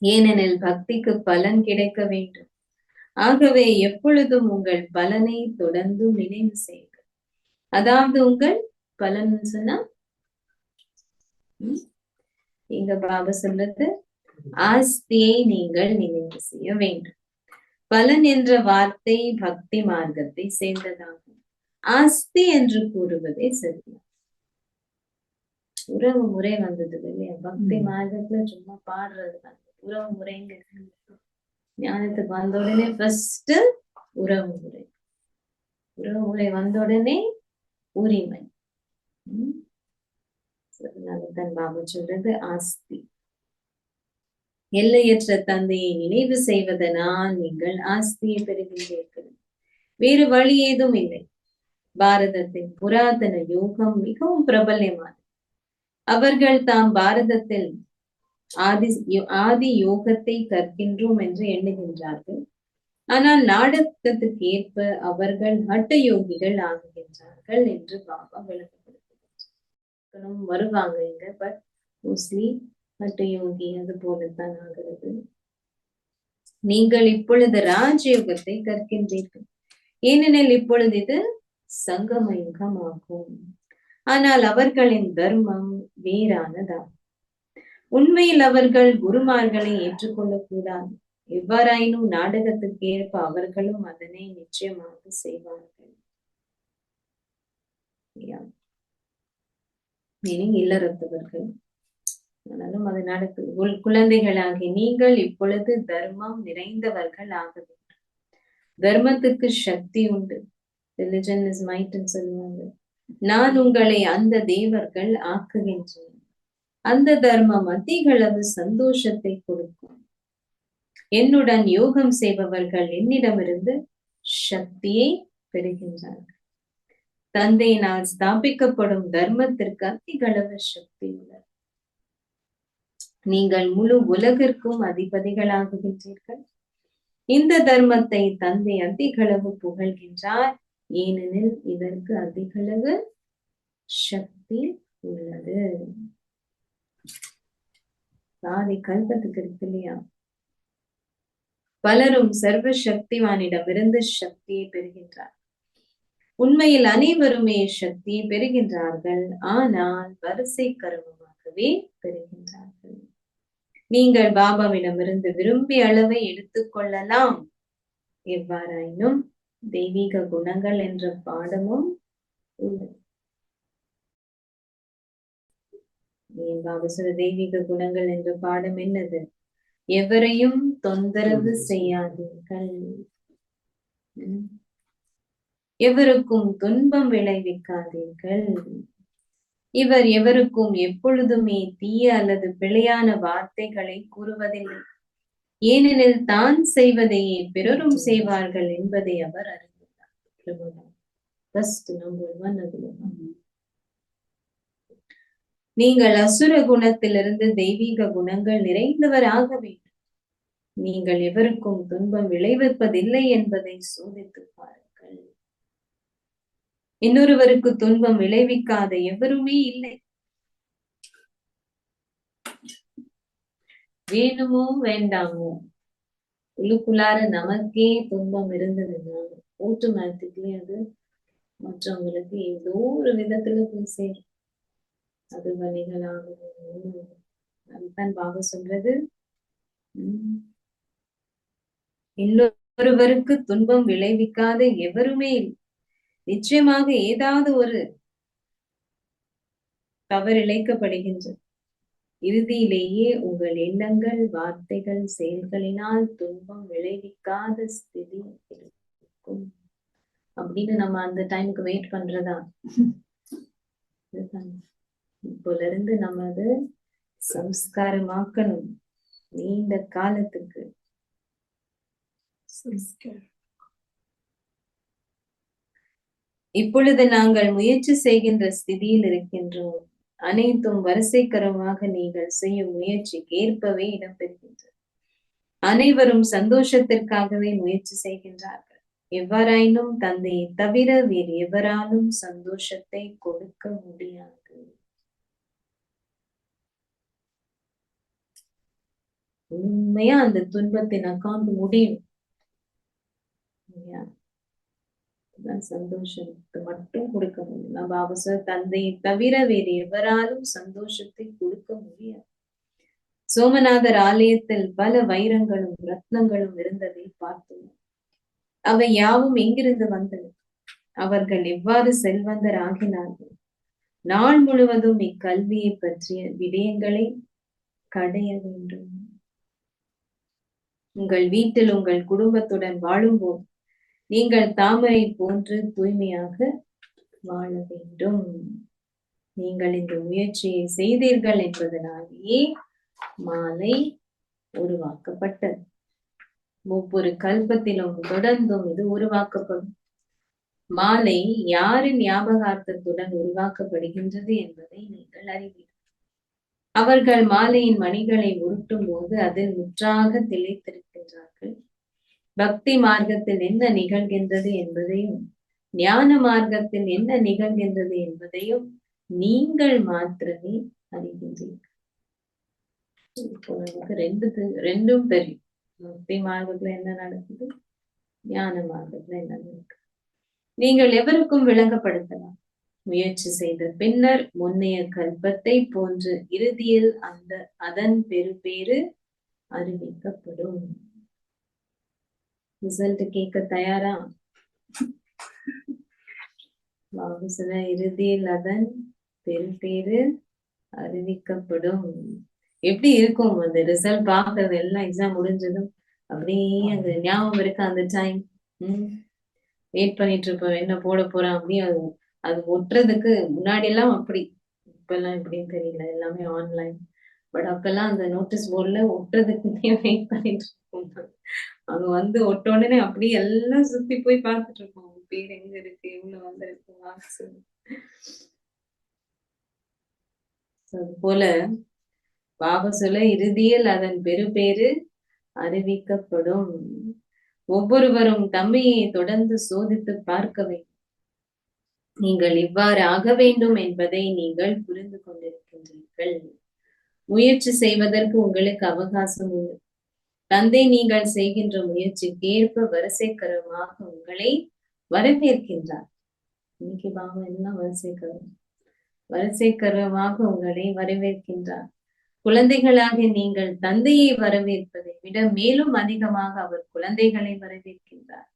ஏனெனில் பக்திக்கு பலன் கிடைக்க வேண்டும். ஆகவே எப்பொழுதும் உங்கள் பலனை தொடர்ந்து நினைவு செய்யுங்கள். அதாவது உங்கள் பலன் சொன்னா இங்க பாபா சொல்றது, ஆஸ்தியை நீங்கள் நினைவு செய்ய வேண்டும். பலன் என்ற வார்த்தை பக்தி மார்க்கத்தை சேர்ந்ததாகும். ஆஸ்தி என்று கூறுவதே சரியா. உறவு முறை வந்தது இல்லையா? பக்தி மார்க்கத்துல சும்மா பாடுறது தான் உறவு முறைங்க. ஞானத்துக்கு வந்த உடனே ஃபர்ஸ்ட் உறவு முறை, உறவு முறை வந்த உடனே உரிமை. தன் பாபா சொல்றது ஆஸ்தி. எல்லையற்ற தந்தையை நினைவு செய்வதனால் நீங்கள் ஆஸ்தியை பெறுகின்றீர்கள். வேறு வழி ஏதும் இல்லை. பாரதத்தின் புராதன யோகம் மிகவும் பிரபல்யமானது. அவர்கள் தாம் பாரதத்தில் ஆதி யோகத்தை கற்கின்றோம் என்று எண்ணுகின்றார்கள். ஆனால் நாடகத்துக்கு ஏற்ப அவர்கள் ஹட்ட யோகிகள் ஆகுகின்றார்கள் என்று பாபா விளக்கப்படுத்துகிறார். வருவாங்க இங்க, பட் மோஸ்ட்லி ஹட்ட யோகி அது போலத்தான் ஆகிறது. நீங்கள் இப்பொழுது ராஜயோகத்தை கற்கின்றீர்கள், ஏனெனில் இப்பொழுது இது சங்கம யுகம் ஆகும். ஆனால் அவர்களின் தர்மம் வேறானதாகும். உண்மையில் அவர்கள் குருமார்களை ஏற்றுக்கொள்ளக் கூடாது. எவ்வாறாயினும் நாடகத்துக்கு ஏற்ப அவர்களும் அதனை நிச்சயமாக செய்வார்கள். இல்லறத்தவர்கள் ஆனாலும் அது நடக்குது. குழந்தைகளாகி நீங்கள் இப்பொழுது தர்மம் நிறைந்தவர்கள் ஆக வேண்டும். தர்மத்துக்கு சக்தி உண்டு. ரிலிஜன் இஸ் மைட்ன்னு சொல்லுவாங்க. நான் உங்களை அந்த தேவர்கள் ஆக்குகின்றேன். அந்த தர்மம் அதிகளவு சந்தோஷத்தை கொடுக்கும். என்னுடன் யோகம் செய்பவர்கள் என்னிடமிருந்து சக்தியை பெறுகின்றார்கள். தந்தையினால் ஸ்தாபிக்கப்படும் தர்மத்திற்கு அதிகளவு சக்தி உள்ளது. நீங்கள் முழு உலகிற்கும் அதிபதிகளாகுகின்றீர்கள். இந்த தர்மத்தை தந்தை அதிகளவு புகழ்கின்றார், ஏனெனில் இதற்கு அதிகளவு சக்தி உள்ளது. சாதி கல்பத்துக்கு இருக்கு இல்லையா? பலரும் சர்வ சக்திவானிடமிருந்து சக்தியை பெறுகின்றார். உண்மையில் அனைவருமே சக்தியை பெறுகின்றார்கள், ஆனால் வரிசை கருமமாக அதிகமாகவே பெறுகின்றார்கள். நீங்கள் பாபாவிடமிருந்து விரும்பிய அளவை எடுத்துக்கொள்ளலாம். எவ்வாறாயினும் தெய்வீக குணங்கள் என்ற பாடமும் உள்ளது. பாபா சொல்ற தெய்வீக குணங்கள் என்ற பாடம் என்னது? எவரையும் தொந்தரவு செய்யாதீர்கள், எவருக்கும் துன்பம் விளைவிக்காதீர்கள். இவர் எவருக்கும் எப்பொழுதுமே தீய அல்லது பிழையான வார்த்தைகளை கூறுவதில்லை. ஏனெனில் தான் செய்வதையே பிறரும் செய்வார்கள் என்பதை அவர் அறிந்துள்ளார். நீங்கள் அசுர குணத்திலிருந்து தெய்வீக குணங்கள் நிறைந்தவராக வேண்டும். நீங்கள் எவருக்கும் துன்பம் விளைவிப்பதில்லை என்பதை சோதித்து பாருங்கள். இன்னொருவருக்கு துன்பம் விளைவிக்காத எவருமே இல்லை. வேணுமோ வேண்டாமோ உள்ளுக்குள்ளார நமக்கே துன்பம் இருந்ததுன்னா ஆட்டோமேட்டிக்லி அது மற்றவங்களுக்கு ஏதோ ஒரு விதத்துல போய் சேரும். அது வழிகளாகவும் அதுதான் பாபா சொல்றது. இன்னொருவருக்கு துன்பம் விளைவிக்காத எவருமே இல்லை. நிச்சயமாக ஏதாவது ஒரு தவறு இழைக்கப்படுகின்றது. இறுதியிலேயே உங்கள் எண்ணங்கள், வார்த்தைகள், செயல்களினால் துன்பம் விளைவிக்காத ஸ்திதி இருக்கும் அப்படின்னு நம்ம அந்த டைமுக்கு வெயிட் பண்றதா? இப்போல இருந்து நம்ம அதை சம்ஸ்காரமாக்கணும் நீண்ட காலத்துக்கு. இப்பொழுது நாங்கள் முயற்சி செய்கின்ற ஸ்திதியில் இருக்கின்றோம். அனைத்தும் வரிசைக்கரமாக நீங்கள் செய்யும் முயற்சிக்கு ஏற்பவே இடம்பெறுகின்றது. அனைவரும் சந்தோஷத்திற்காகவே முயற்சி செய்கின்றார்கள். எவ்வாறாயினும் தந்தையை தவிர வேறு எவராலும் சந்தோஷத்தை கொடுக்க முடியாது. உண்மையா அந்த துன்பத்தின் அக்கௌண்ட் முடியும். சந்தோஷத்தை மட்டும் கொடுக்க முடியும். பாபா தந்தையை தவிர வேறு எவராலும் சந்தோஷத்தை கொடுக்க முடியாது. சோமநாதர் ஆலயத்தில் பல வைரங்களும் ரத்னங்களும் இருந்ததை பார்த்தோம். அவை யாவும் எங்கிருந்து வந்தன? அவர்கள் எவ்வாறு செல்வந்தர் ஆகினார்கள்? நாள் முழுவதும் இக்கல்வியை பற்றிய விடயங்களை கடைய வேண்டும். உங்கள் வீட்டில் உங்கள் குடும்பத்துடன் வாழும்போது நீங்கள் தாமரை போன்று தூய்மையாக வாழ வேண்டும். நீங்கள் இந்த முயற்சியை செய்தீர்கள் என்பதனாலேயே மாலை உருவாக்கப்பட்டது. ஒவ்வொரு கல்பத்திலும் தொடர்ந்தும் இது உருவாக்கப்படும். மாலை யாரின் ஞாபகார்த்தத்துடன் உருவாக்கப்படுகின்றது என்பதை நீங்கள் அறிவீர்கள். அவர்கள் மாலையின் மணிகளை உருட்டும் போது அதில் முற்றாக திளைத்திருக்கின்றார்கள். பக்தி மார்க்கத்தில் என்ன நிகழ்கின்றது என்பதையும் ஞான மார்க்கத்தில் என்ன நிகழ்கின்றது என்பதையும் நீங்கள் மாத்திரமே அறிகின்றீர்கள். ரெண்டும் தெரியும். பக்தி மார்க்கத்துல என்ன நடக்குது, ஞான மார்க்கத்துல என்ன நடக்குது. நீங்கள் எவருக்கும் விளங்கப்படுத்தலாம். முயற்சி செய்த பின்னர் முன்னைய கல்பத்தை போன்று இறுதியில் அதன் பெறுபேறு அறிவிக்கப்படும். ரிசல்ட் கேட்க தயாரா? இறுதியில் அதன் பெறுபேறு அறிவிக்கப்படும். எப்படி இருக்கும் அந்த ரிசல்ட் பாக்குறது? எல்லாம் எக்ஸாம் முடிஞ்சதும் அப்படியே அங்க ஞாபகம் இருக்கு. அந்த டைம் வெயிட் பண்ணிட்டு இருப்போம், என்ன போட போறான் அப்படி. அது ஒட்டுறதுக்கு முன்னாடி எல்லாம் அப்படி, இப்ப எல்லாம் எப்படின்னு தெரியல, எல்லாமே ஆன்லைன். பட் அப்பெல்லாம் அந்த நோட்டீஸ் போர்ட்ல ஒட்டுறதுக்குன்னே வெயிட் பண்ணிட்டு இருப்போம். அவங்க வந்து ஒட்ட உடனே அப்படியே எல்லாம் சுத்தி போய் பார்த்துட்டு இருப்போம், பேர் எங்க இருக்கு, எவ்வளவு வந்திருக்கு, மார்க்ஸ். அது போல பாபா சொல்ல இறுதியில் அதன் பெறுபேறு அறிவிக்கப்படும். ஒவ்வொருவரும் தம்மையை தொடர்ந்து சோதித்து பார்க்க வேண்டும். நீங்கள் இவ்வாறு ஆக வேண்டும் என்பதை நீங்கள் புரிந்து கொண்டிருக்கின்றீர்கள். முயற்சி செய்வதற்கு உங்களுக்கு அவகாசம் உண்டு. தந்தை நீங்கள் செய்கின்ற முயற்சிக்கு ஏற்ப வரிசைக்கரமாக உங்களை வரவேற்கின்றார். இன்னைக்கு பாபா எல்லாம் வரிசைக்கரம். வரிசைக்கரமாக உங்களை வரவேற்கின்றார். குழந்தைகளாக நீங்கள் தந்தையை வரவேற்பதை விட மேலும் அதிகமாக அவர் குழந்தைகளை வரவேற்கின்றார்.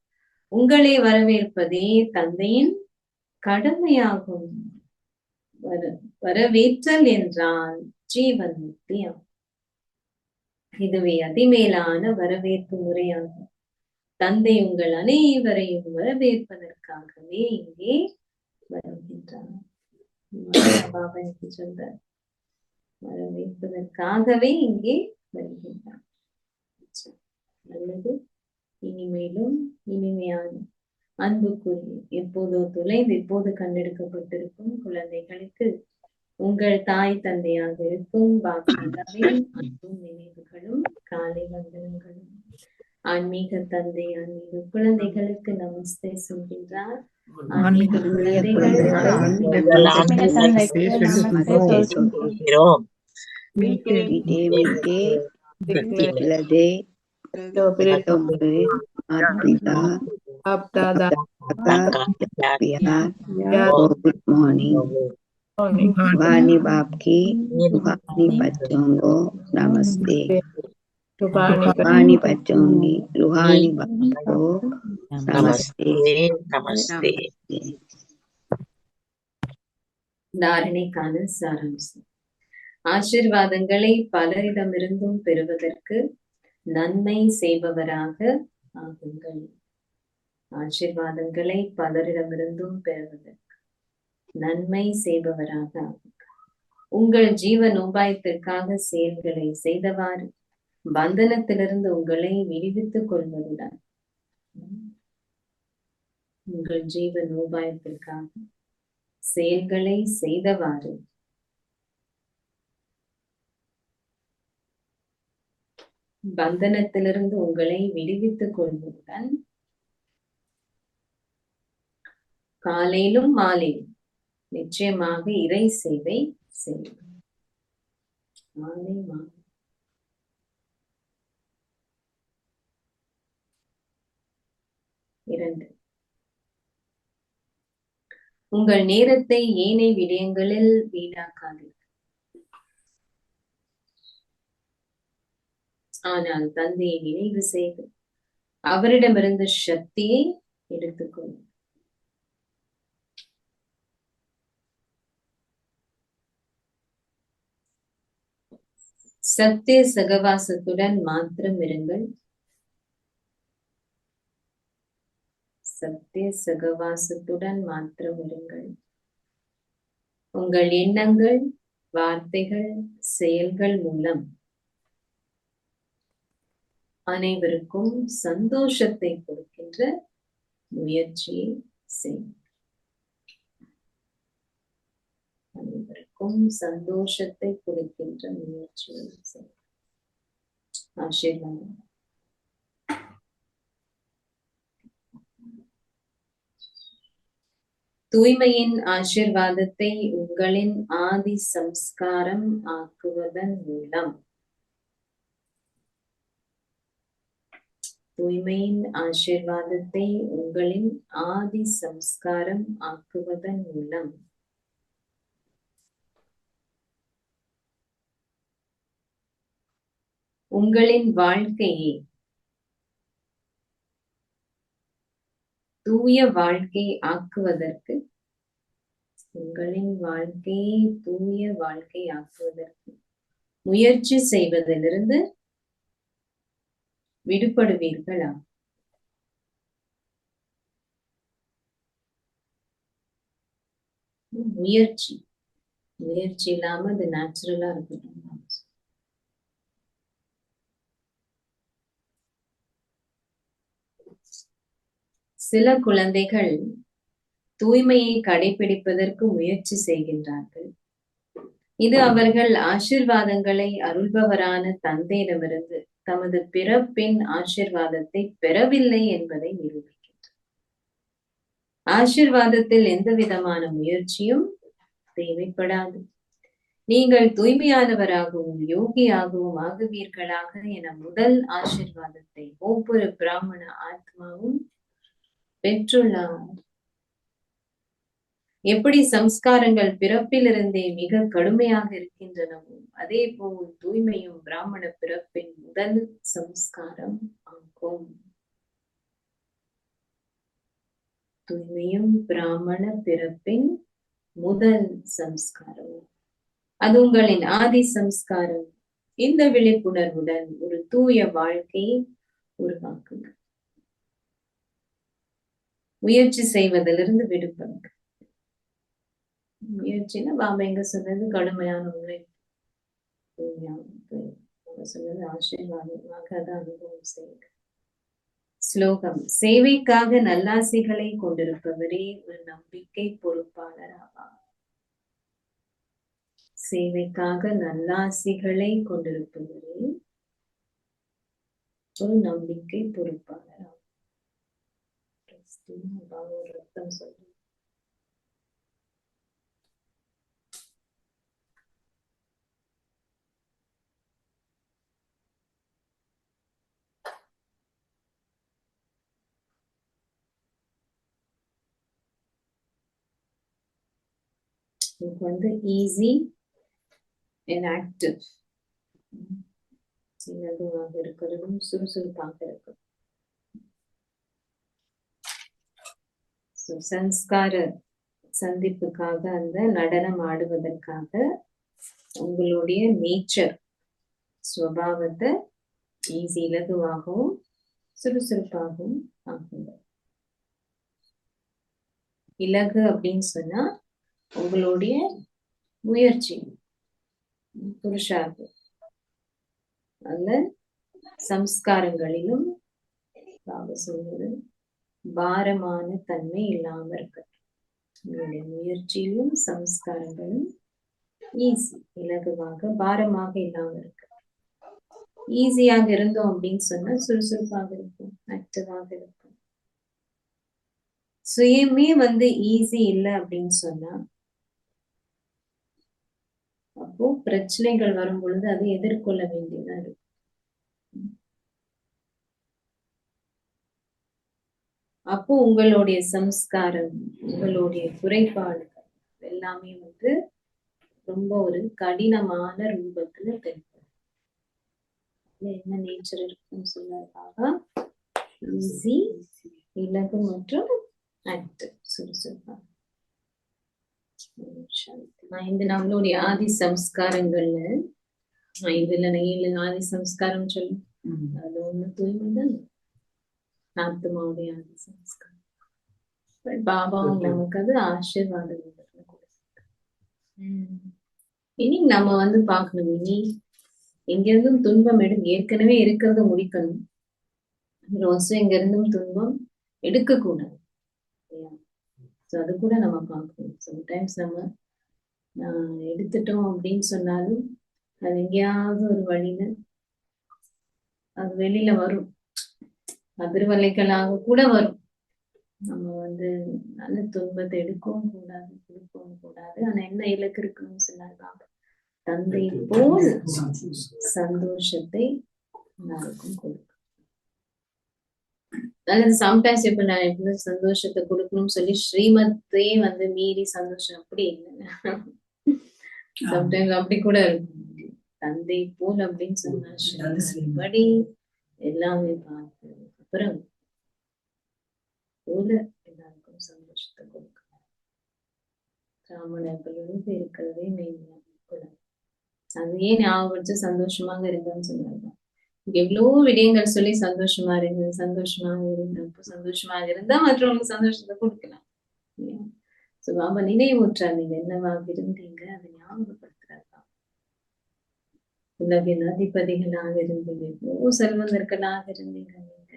உங்களை வரவேற்பதே தந்தையின் கடமையாகும். வரவேற்றல் என்றால் ஜீவன் முக்தியாகும். இதுவே அதிமேலான வரவேற்பு முறையாகும். தந்தை உங்கள் அனைவரையும் வரவேற்பதற்காகவே இங்கே வருகின்றார். பாபாக்கு சொல்றார், வரவேற்பதற்காகவே இங்கே வருகின்றார். அல்லது இனிமேலும் இனிமையான அன்புக்குரிய எப்போதோ தொலைந்து எப்போது கண்டெடுக்கப்பட்டிருக்கும் குழந்தைகளுக்கு உங்கள் தாய் தந்தையாக இருக்கும் பாபாவின் அன்பும் நினைவுகளும் காலை வந்தனங்களும். ஆன்மீக தந்தை ஆன்மீக குழந்தைகளுக்கு நமஸ்தே சொல்கின்றார். ஆன்மீக குழந்தைகள் गुड मॉर्निंग। वानी बाप की वानी बच्चों को नमस्ते। वानी बच्चों की रूहानी बाप को नमस्ते नमस्ते। தாரணைக்கான சாராம்சம். ஆசீர்வாதங்களை பலரிடமிருந்தும் பெறுவதற்கு நன்மை செய்பவராக ஆகுங்கள். ஆசீர்வாதங்களை பலரிடமிருந்தும் பெறுவதற்கு நன்மை செய்பவராக ஆகுங்கள். உங்கள் ஜீவன் உபாயத்திற்காக செயல்களை செய்தவாறு பந்தனத்திலிருந்து உங்களை விடுவித்துக் கொள்வதுடன் உங்கள் ஜீவன் உபாயத்திற்காக செயல்களை செய்தவாறு பந்தனத்திலிருந்து உங்களை விடுவித்துக் கொள்வதுடன் காலையிலும் மாலையிலும் நிச்சயமாக இறை சேவை செய்யும். மாலை மாலை 2. உங்கள் நேரத்தை ஏனைய விடயங்களில் வீணாக்காதீர்கள். ஆனால் தந்தையை நினைவு செய்து அவரிடமிருந்து சக்தியை எடுத்துக்கொள்ளும். சத்திய சகவாசத்துடன் மாத்திரம் இருங்கள். சத்திய சகவாசத்துடன் மாத்திரம் இருங்கள். உங்கள் எண்ணங்கள், வார்த்தைகள், செயல்கள் மூலம் அனைவருக்கும் சந்தோஷத்தை கொடுக்கின்ற முயற்சியை செய்யுங்கள். அனைவருக்கும் சந்தோஷத்தை கொடுக்கின்ற முயற்சியை செய்யுங்கள். ஆசீர்வாதம். தூய்மையின் ஆசீர்வாதத்தை உங்களின் ஆதி சம்ஸ்காரம் ஆக்குவதன் மூலம் தூய்மையின் ஆசீர்வாதத்தை உங்களின் ஆதி சம்ஸ்காரம் ஆக்குவதன் மூலம் உங்களின் வாழ்க்கையை தூய வாழ்க்கை ஆக்குவதற்கு உங்களின் வாழ்க்கையை தூய வாழ்க்கை ஆக்குவதற்கு முயற்சி செய்வதிலிருந்து விடுபடுவீர்களா? முயற்சி இல்லாம அது நேச்சுரலா இருக்கட்டும். சில குழந்தைகள் தூய்மையை கடைபிடிப்பதற்கு முயற்சி செய்கின்றார்கள். இது அவர்கள் ஆசீர்வாதங்களை அருள்பவரான தந்தையிடமிருந்து தமது பிறப்பின் ஆசீர்வாதத்தை பெறவில்லை என்பதை நிரூபிக்கின்றது. ஆசீர்வாதத்தில் எந்த விதமான முயற்சியும் தேவைப்படாது. நீங்கள் தூய்மையானவராகவும் யோகியாகவும் ஆகுவீர்களாக என முதல் ஆசீர்வாதத்தை ஒவ்வொரு பிராமண ஆத்மாவும் பெற்றுள்ளார். எப்படி சம்ஸ்காரங்கள் பிறப்பிலிருந்தே மிக கடுமையாக இருக்கின்றனவோ அதே போல் தூய்மையும் பிராமண பிறப்பின் முதல் சம்ஸ்காரம் ஆகும். தூய்மையும் பிராமண பிறப்பின் முதல் சம்ஸ்காரம், அது உங்களின் ஆதி சம்ஸ்காரம். இந்த விழிப்புணர்வுடன் ஒரு தூய வாழ்க்கையை உருவாக்குங்க. முயற்சி செய்வதிலிருந்து விடுபடுங்க. முயற்சினா பாபா எங்க சொன்னது கடுமையான உழைப்பு, சொன்னது ஆசீர்வாதமாக அதை அனுபவம் செய்யுங்க. ஸ்லோகம்: சேவைக்காக நல்லாசிகளை கொண்டிருப்பவரே ஒரு நம்பிக்கை பொறுப்பாளர் ஆவார். சேவைக்காக நல்லாசிகளை கொண்டிருப்பவரே ஒரு நம்பிக்கை பொறுப்பாளர் ஆவார். ஒரு அர்த்தம் சொல்றேன். இதுக்கு வந்து ஈஸி அண்ட் ஆக்டிவ், சின்னதுவாக இருக்கிறதும் சுறுசுறுப்பாக இருக்கும். சம்ஸ்கார சந்திப்புக்காக, அந்த நடனம் ஆடுவதற்காக உங்களுடைய நேச்சர் சுபாவத்தை ஈஸி இலகுவாகவும் சுறுசுறுப்பாகவும் ஆகுங்க. இலகு அப்படின்னு சொன்னா உங்களுடைய முயற்சி, புருஷார்த்தம். அல்ல சம்ஸ்காரங்களிலும் சொல்வது பாரமான தன்மை இல்லாம இருக்கட்டும். உங்களுடைய முயற்சியிலும் சம்ஸ்காரங்களும் ஈஸி, இலகுவாக, பாரமாக இல்லாம இருக்கு. ஈஸியாக இருந்தோம் அப்படின்னு சொன்னா சுறுசுறுப்பாக இருக்கும், ஆக்டிவாக இருக்கும். சுயமே வந்து ஈஸி இல்லை அப்படின்னு சொன்னா அப்போ பிரச்சனைகள் வரும் பொழுது அதை எதிர்கொள்ள வேண்டியதா இருக்கும். அப்போ உங்களுடைய சம்ஸ்காரம், உங்களுடைய குறைபாடுகள் எல்லாமே வந்து ரொம்ப ஒரு கடினமான ரூபத்துல தென்படும். என்ன நேச்சர் இருக்குன்னு சொல்றதுக்காக ஈஸி, இலகு மற்றும் ஆக்டிவ், சுறுசுறுப்பாக. இந்த நம்மளுடைய ஆதி சம்ஸ்காரங்கள்ல 5 இல்ல 7 ஆதி சம்ஸ்காரம் சொல்லு. அது ஒண்ணு தூய்மைதான் ஆத்மாவுடைய ஆதி சம்ஸ்காரம். பாபா நமக்கு அது ஆசீர்வாதம். இனி நம்ம வந்து பார்க்கணும், இனி எங்கிருந்தும் துன்பம் ஏற்கனவே இருக்கிறத முடிக்கணும். எங்க இருந்தும் துன்பம் எடுக்கக்கூடாது. அது கூட நம்ம பார்க்கணும். சம்டைம்ஸ் நம்ம எடுத்துட்டோம் அப்படின்னு சொன்னாலும் அது எங்கேயாவது ஒரு வழியில அது வெளியில வரும், அதிர்வலைகளாக கூட வரும். நம்ம வந்து நல்ல துன்பத்தை எடுக்கவும் கூடாது, கொடுக்கவும் கூடாது. ஆனா என்ன இலக்கு இருக்குன்னு சொன்னாங்க, தந்தை போல் சந்தோஷத்தை எல்லாருக்கும் கொடுக்கும். அல்லது சம்டைம்ஸ் இப்ப நான் எப்படி சந்தோஷத்தை கொடுக்கணும்னு சொல்லி ஸ்ரீமத்தே வந்து மீறி சந்தோஷம் அப்படி இல்லை. சம்டைம்ஸ் அப்படி கூட இருக்கும். தந்தை போல் அப்படின்னு சொன்னா எல்லாமே பார்த்து அப்புறம் போல எல்லாருக்கும் சந்தோஷத்தை கொடுக்கலாம். பிராமணர்களோடு இருக்கிறதே மெயினாக. அதையே ஞாபகம் வச்சு சந்தோஷமாக இருக்குன்னு சொன்னாங்க. எவ்வளவோ விடயங்கள் சொல்லி சந்தோஷமா இருங்க, சந்தோஷமாக இருங்க. அப்போ சந்தோஷமாக இருந்தா மற்றவங்களுக்கு சந்தோஷத்தை கொடுக்கலாம். பாபா நினைவூற்றார், நீங்க என்னவாக இருந்தீங்க அதை ஞாபகப்படுத்துறதுதான். உலகின் அதிபதிகளாக இருந்தீங்க, எவ்வளோ செல்வந்தர்களாக இருந்தீங்க. நீங்க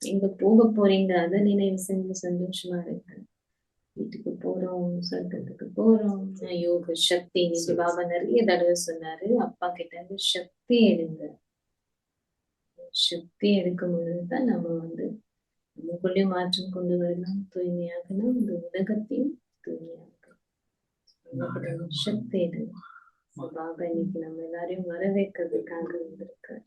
எங்க போக போறீங்க அதை நினைவு செஞ்சு சந்தோஷமா இருக்கு. வீட்டுக்கு போறோம், சொர்க்கத்துக்கு போறோம், யோக சக்தி. இன்னைக்கு பாபா நிறைய தடவை சொன்னாரு, அப்பா கிட்ட இருந்து சக்தி எடுங்க. சக்தி எடுக்கும் பொழுதுதான் நம்ம வந்து நமக்குள்ளே மாற்றம் கொண்டு வரலாம், தூய்மையாகலாம், இந்த உலகத்தையும் தூய்மையாகலாம். சக்தி எடுங்க. பாபா இன்னைக்கு நம்ம எல்லாரையும் வரவேற்கிறதுக்காக வந்திருக்காரு.